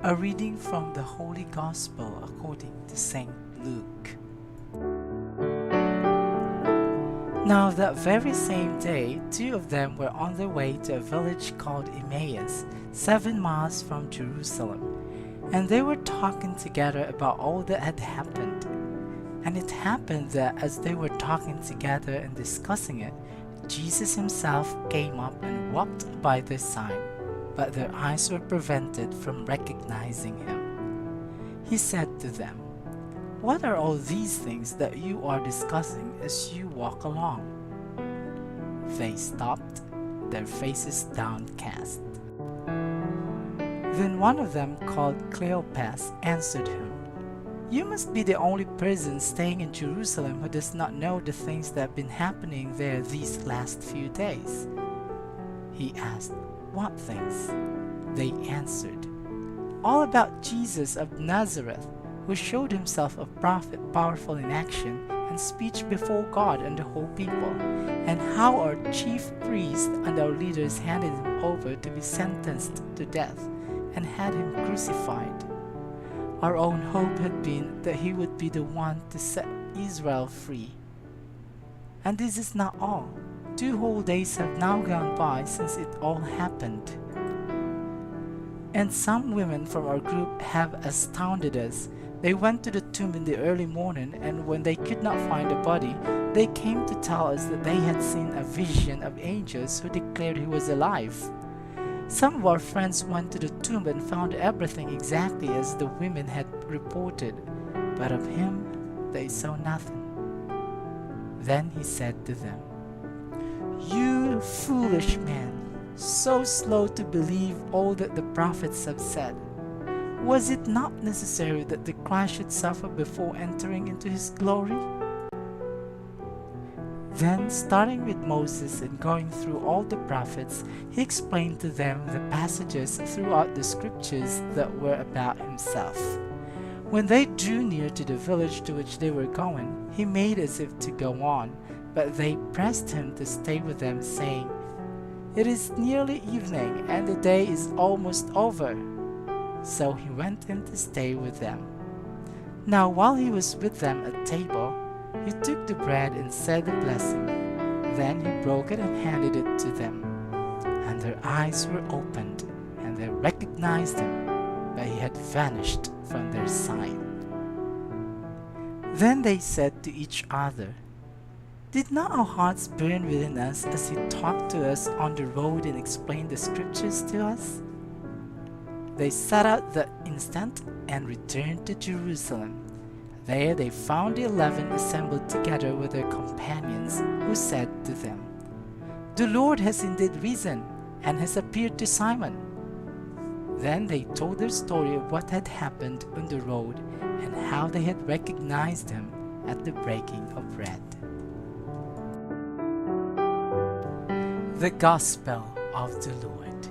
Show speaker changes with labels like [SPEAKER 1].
[SPEAKER 1] A reading from the Holy Gospel according to Saint Luke. Now that very same day, two of them were on their way to a village called Emmaus, 7 miles from Jerusalem, and they were talking together about all that had happened. And it happened that as they were talking together and discussing it, Jesus himself came up and walked by their side, but their eyes were prevented from recognizing him. He said to them, "What are all these things that you are discussing as you walk along?" They stopped, their faces downcast. Then one of them, called Cleopas, answered him, "You must be the only person staying in Jerusalem who does not know the things that have been happening there these last few days." He asked, "What things?" They answered, "All about Jesus of Nazareth, who showed himself a prophet, powerful in action and speech before God and the whole people, and how our chief priests and our leaders handed him over to be sentenced to death and had him crucified. Our own hope had been that he would be the one to set Israel free. And this is not all. 2 whole days have now gone by since it all happened. And some women from our group have astounded us. They went to the tomb in the early morning, and when they could not find the body, they came to tell us that they had seen a vision of angels who declared he was alive. Some of our friends went to the tomb and found everything exactly as the women had reported, but of him they saw nothing." Then he said to them, "You foolish men, so slow to believe all that the prophets have said. Was it not necessary that the Christ should suffer before entering into his glory?" Then, starting with Moses and going through all the prophets, he explained to them the passages throughout the scriptures that were about himself. When they drew near to the village to which they were going, he made as if to go on, but they pressed him to stay with them, saying, "It is nearly evening, and the day is almost over." So he went in to stay with them. Now while he was with them at table, he took the bread and said a blessing. Then he broke it and handed it to them. And their eyes were opened, and they recognized him, but he had vanished from their sight. Then they said to each other, "Did not our hearts burn within us as he talked to us on the road and explained the scriptures to us?" They set out that instant and returned to Jerusalem. There they found the 11 assembled together with their companions, who said to them, "The Lord has indeed risen and has appeared to Simon." Then they told their story of what had happened on the road and how they had recognized him at the breaking of bread. The Gospel of the Lord.